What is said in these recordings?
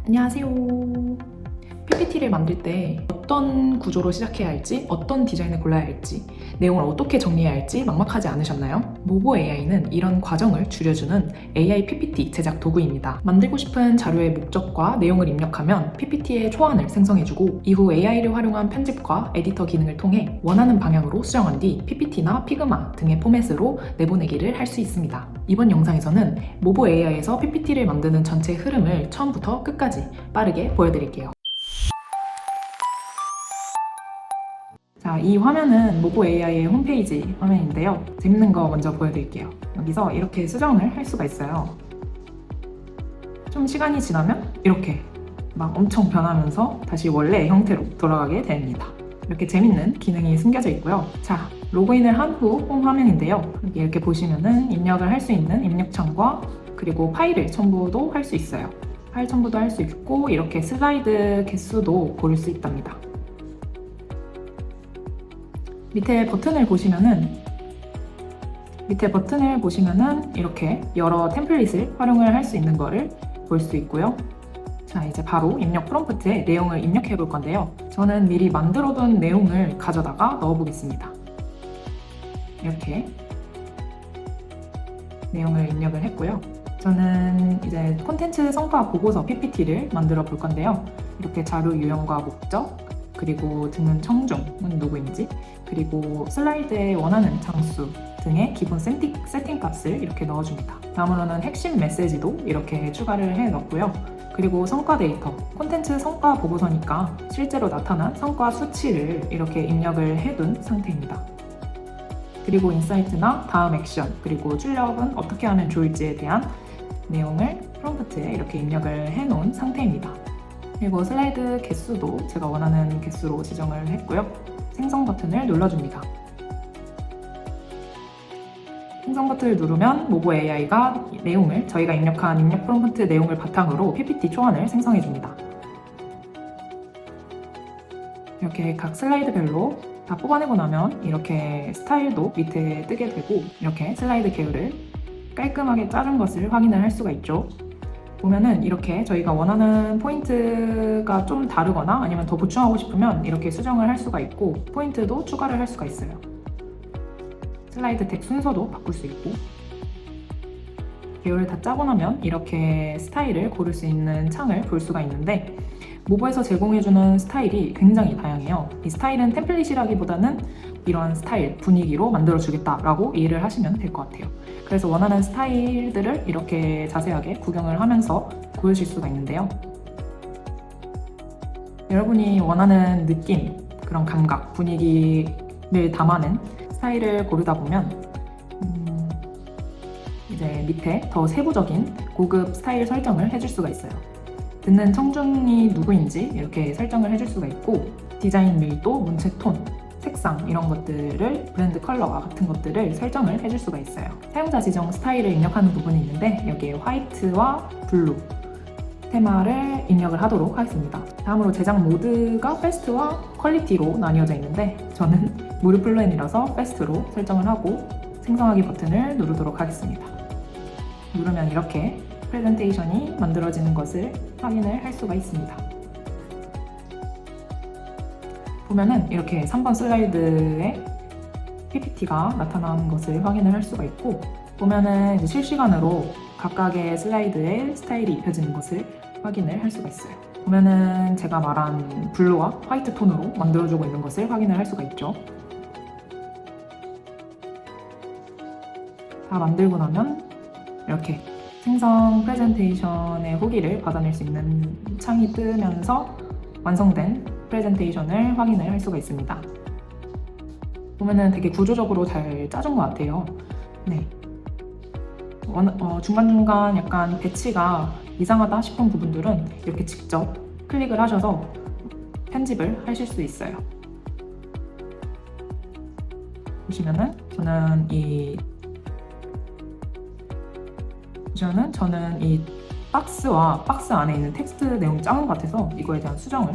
안녕하세요. PPT를 만들 때 어떤 구조로 시작해야 할지, 어떤 디자인을 골라야 할지, 내용을 어떻게 정리해야 할지 막막하지 않으셨나요? 모보 AI는 이런 과정을 줄여주는 AI PPT 제작 도구입니다. 만들고 싶은 자료의 목적과 내용을 입력하면 PPT의 초안을 생성해주고 이후 AI를 활용한 편집과 에디터 기능을 통해 원하는 방향으로 수정한 뒤 PPT나 피그마 등의 포맷으로 내보내기를 할 수 있습니다. 이번 영상에서는 모보 AI에서 PPT를 만드는 전체 흐름을 처음부터 끝까지 빠르게 보여드릴게요. 자, 이 화면은 모보 AI의 홈페이지 화면인데요. 재밌는 거 먼저 보여드릴게요. 여기서 이렇게 수정을 할 수가 있어요. 좀 시간이 지나면 이렇게 막 엄청 변하면서 다시 원래의 형태로 돌아가게 됩니다. 이렇게 재밌는 기능이 숨겨져 있고요. 자, 로그인을 한 후 홈 화면인데요. 여기 이렇게 보시면은 입력을 할 수 있는 입력창과 그리고 파일을 첨부도 할 수 있어요. 파일 첨부도 할 수 있고 이렇게 슬라이드 개수도 고를 수 있답니다. 밑에 버튼을 보시면은 이렇게 여러 템플릿을 활용을 할 수 있는 거를 볼 수 있고요. 자, 이제 바로 입력 프롬프트에 내용을 입력해 볼 건데요. 저는 미리 만들어둔 내용을 가져다가 넣어 보겠습니다. 이렇게 내용을 입력을 했고요. 저는 이제 콘텐츠 성과 보고서 PPT를 만들어 볼 건데요. 이렇게 자료 유형과 목적, 그리고 드는 청중은 누구인지, 그리고 슬라이드에 원하는 장수 등의 기본 세팅 값을 이렇게 넣어줍니다. 다음으로는 핵심 메시지도 이렇게 추가를 해 넣고요. 그리고 성과 데이터, 콘텐츠 성과 보고서니까 실제로 나타난 성과 수치를 이렇게 입력을 해둔 상태입니다. 그리고 인사이트나 다음 액션, 그리고 출력은 어떻게 하면 좋을지에 대한 내용을 프롬프트에 이렇게 입력을 해 놓은 상태입니다. 그리고 슬라이드 개수도 제가 원하는 개수로 지정을 했고요. 생성 버튼을 눌러줍니다. 생성 버튼을 누르면 모보 AI가 저희가 입력한 입력 프롬프트 내용을 바탕으로 PPT 초안을 생성해줍니다. 이렇게 각 슬라이드별로 다 뽑아내고 나면 이렇게 스타일도 밑에 뜨게 되고 이렇게 슬라이드 계열을 깔끔하게 자른 것을 확인을 할 수가 있죠. 보면은 이렇게 저희가 원하는 포인트가 좀 다르거나 아니면 더 보충하고 싶으면 이렇게 수정을 할 수가 있고 포인트도 추가를 할 수가 있어요. 슬라이드 텍 순서도 바꿀 수 있고 계열을 다 짜고 나면 이렇게 스타일을 고를 수 있는 창을 볼 수가 있는데 모보에서 제공해주는 스타일이 굉장히 다양해요. 이 스타일은 템플릿이라기보다는 이러한 스타일, 분위기로 만들어주겠다라고 이해를 하시면 될 것 같아요. 그래서 원하는 스타일들을 이렇게 자세하게 구경을 하면서 보여줄 수가 있는데요. 여러분이 원하는 느낌, 그런 감각, 분위기를 담아낸 스타일을 고르다 보면 이제 밑에 더 세부적인 고급 스타일 설정을 해줄 수가 있어요. 듣는 청중이 누구인지 이렇게 설정을 해줄 수가 있고 디자인 밀도, 문체 톤, 색상 이런 것들을 브랜드 컬러와 같은 것들을 설정을 해줄 수가 있어요. 사용자 지정 스타일을 입력하는 부분이 있는데 여기에 화이트와 블루 테마를 입력을 하도록 하겠습니다. 다음으로 제작 모드가 패스트와 퀄리티로 나뉘어져 있는데 저는 무료 플랜이라서 패스트로 설정을 하고 생성하기 버튼을 누르도록 하겠습니다. 누르면 이렇게 프레젠테이션이 만들어지는 것을 확인을 할 수가 있습니다. 보면은 이렇게 3번 슬라이드에 PPT가 나타나는 것을 확인을 할 수가 있고 보면은 이제 실시간으로 각각의 슬라이드에 스타일이 입혀지는 것을 확인을 할 수가 있어요. 보면은 제가 말한 블루와 화이트 톤으로 만들어주고 있는 것을 확인을 할 수가 있죠. 다 만들고 나면 이렇게 생성 프레젠테이션의 후기를 받아낼 수 있는 창이 뜨면서 완성된 프레젠테이션을 확인을 할 수가 있습니다. 보면은 되게 구조적으로 잘 짜준 것 같아요. 네. 중간중간 약간 배치가 이상하다 싶은 부분들은 이렇게 직접 클릭을 하셔서 편집을 하실 수 있어요. 보시면은 저는 이 박스와 박스 안에 있는 텍스트 내용이 작은 것 같아서 이거에 대한 수정을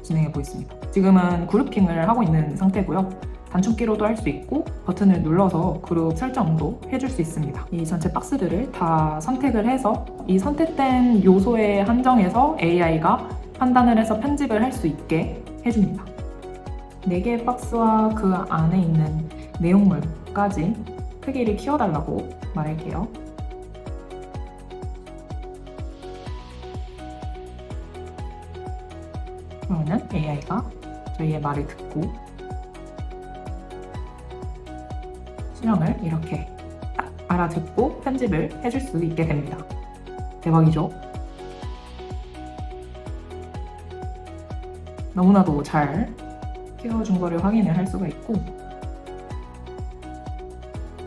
진행해 보겠습니다. 지금은 그룹핑을 하고 있는 상태고요. 단축키로도 할 수 있고 버튼을 눌러서 그룹 설정도 해줄 수 있습니다. 이 전체 박스들을 다 선택을 해서 이 선택된 요소에 한정해서 AI가 판단을 해서 편집을 할 수 있게 해줍니다. 4개의 박스와 그 안에 있는 내용물까지 크기를 키워달라고 말할게요. 그러면 AI가 저희의 말을 듣고 수정을 이렇게 딱 알아듣고 편집을 해줄 수 있게 됩니다. 대박이죠? 너무나도 잘 키워준 거를 확인을 할 수가 있고,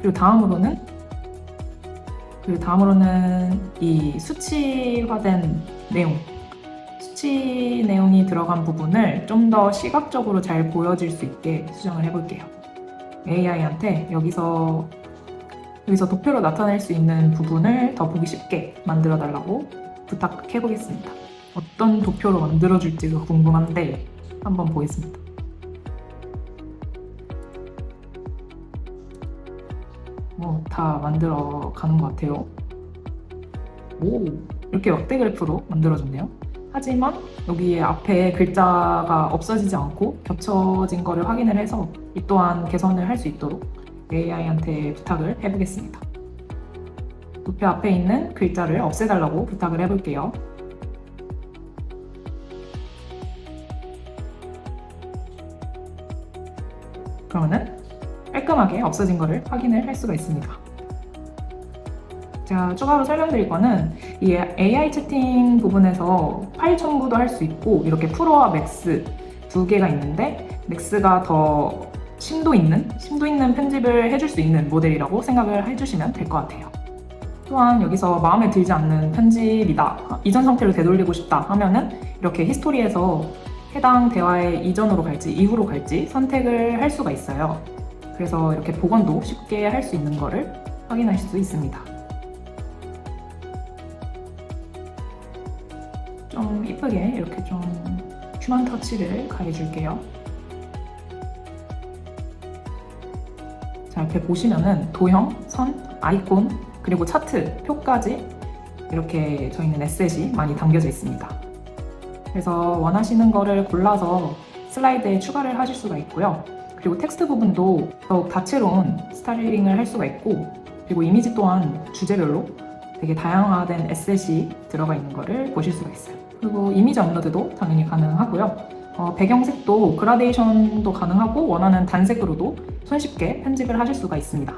그리고 다음으로는 이 수치화된 내용, 수치 내용이 들어간 부분을 좀 더 시각적으로 잘 보여질 수 있게 수정을 해볼게요. AI한테 여기서 도표로 나타낼 수 있는 부분을 더 보기 쉽게 만들어 달라고 부탁해 보겠습니다. 어떤 도표로 만들어 줄지가 궁금한데 한번 보겠습니다. 다 만들어 가는 것 같아요. 오, 이렇게 역대 그래프로 만들어졌네요. 하지만 여기에 앞에 글자가 없어지지 않고 겹쳐진 거를 확인을 해서 이 또한 개선을 할 수 있도록 AI한테 부탁을 해보겠습니다. 도표 앞에 있는 글자를 없애달라고 부탁을 해볼게요. 그러면은 깔끔하게 없어진 거를 확인을 할 수가 있습니다. 제가 추가로 설명드릴 거는 이 AI 채팅 부분에서 파일 첨부도 할 수 있고, 이렇게 프로와 맥스 2개가 있는데 맥스가 더 심도 있는 편집을 해줄 수 있는 모델이라고 생각을 해주시면 될 것 같아요. 또한 여기서 마음에 들지 않는 편집이다, 이전 상태로 되돌리고 싶다 하면은 이렇게 히스토리에서 해당 대화의 이전으로 갈지 이후로 갈지 선택을 할 수가 있어요. 그래서 이렇게 복원도 쉽게 할 수 있는 거를 확인하실 수 있습니다. 좀 이쁘게 이렇게 좀 휴먼 터치를 가해줄게요. 자, 이렇게 보시면은 도형, 선, 아이콘, 그리고 차트, 표까지 이렇게 저희는 에셋이 많이 담겨져 있습니다. 그래서 원하시는 거를 골라서 슬라이드에 추가를 하실 수가 있고요. 그리고 텍스트 부분도 더욱 다채로운 스타일링을 할 수가 있고, 그리고 이미지 또한 주제별로 되게 다양화된 에셋이 들어가 있는 거를 보실 수가 있어요. 그리고 이미지 업로드도 당연히 가능하고요. 배경색도 그라데이션도 가능하고 원하는 단색으로도 손쉽게 편집을 하실 수가 있습니다.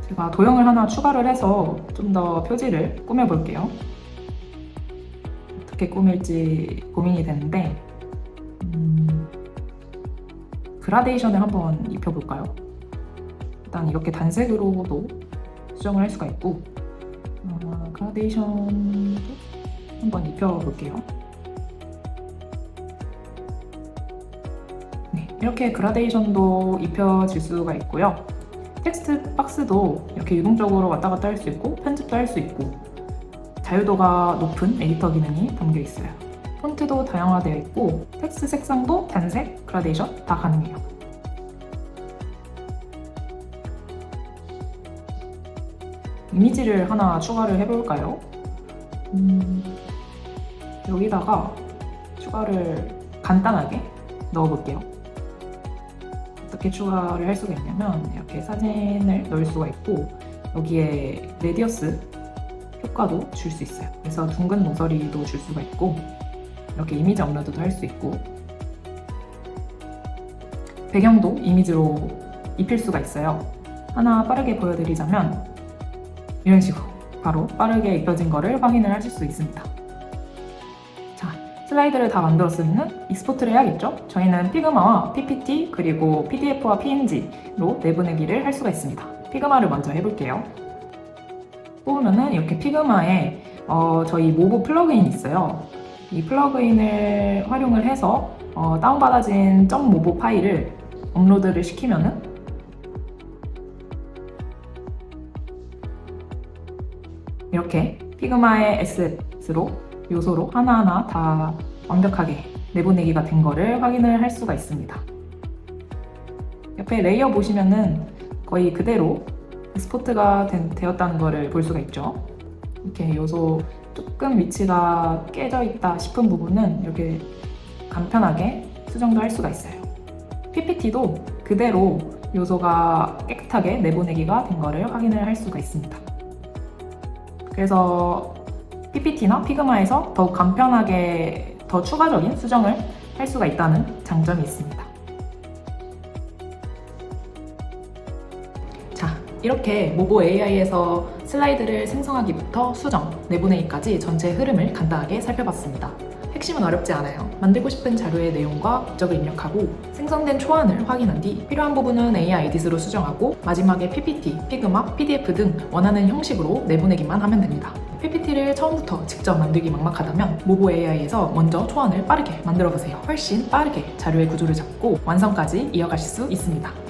제가 도형을 하나 추가를 해서 좀 더 표지를 꾸며볼게요. 어떻게 꾸밀지 고민이 되는데 그라데이션을 한번 입혀볼까요? 일단 이렇게 단색으로도 수정을 할 수가 있고, 그라데이션도 한번 입혀볼게요. 네, 이렇게 그라데이션도 입혀질 수가 있고요. 텍스트 박스도 이렇게 유동적으로 왔다 갔다 할 수 있고 편집도 할 수 있고, 자유도가 높은 에디터 기능이 담겨 있어요. 폰트도 다양화되어 있고 텍스트 색상도 단색, 그라데이션 다 가능해요. 이미지를 하나 추가를 해볼까요? 여기다가 추가를 간단하게 넣어볼게요. 어떻게 추가를 할 수가 있냐면 이렇게 사진을 넣을 수가 있고, 여기에 레디어스 효과도 줄 수 있어요. 그래서 둥근 모서리도 줄 수가 있고, 이렇게 이미지 업로드도 할 수 있고, 배경도 이미지로 입힐 수가 있어요. 하나 빠르게 보여드리자면 이런 식으로 바로 빠르게 입혀진 거를 확인을 하실 수 있습니다. 자, 슬라이드를 다 만들었으면 익스포트를 해야겠죠? 저희는 피그마와 PPT 그리고 PDF와 PNG로 내보내기를 할 수가 있습니다. 피그마를 먼저 해볼게요. 뽑으면은 이렇게 피그마에 저희 모브 플러그인이 있어요. 이 플러그인을 활용을 해서 다운받아진 .mob 파일을 업로드를 시키면은 이렇게 피그마의 에셋으로 요소로 하나하나 다 완벽하게 내보내기가 된 거를 확인을 할 수가 있습니다. 옆에 레이어 보시면은 거의 그대로 스포트가 되었다는 것을 볼 수가 있죠. 이렇게 요소 조금 위치가 깨져 있다 싶은 부분은 이렇게 간편하게 수정도 할 수가 있어요. PPT도 그대로 요소가 깨끗하게 내보내기가 된 거를 확인을 할 수가 있습니다. 그래서 PPT나 피그마에서 더욱 간편하게 더 추가적인 수정을 할 수가 있다는 장점이 있습니다. 자, 이렇게 모보 AI에서 슬라이드를 생성하기부터 수정, 내보내기까지 전체 흐름을 간단하게 살펴봤습니다. 핵심은 어렵지 않아요. 만들고 싶은 자료의 내용과 국적을 입력하고 생성된 초안을 확인한 뒤 필요한 부분은 AI 에딧으로 수정하고 마지막에 PPT, 피그마, PDF 등 원하는 형식으로 내보내기만 하면 됩니다. PPT를 처음부터 직접 만들기 막막하다면 모보 AI에서 먼저 초안을 빠르게 만들어보세요. 훨씬 빠르게 자료의 구조를 잡고 완성까지 이어가실 수 있습니다.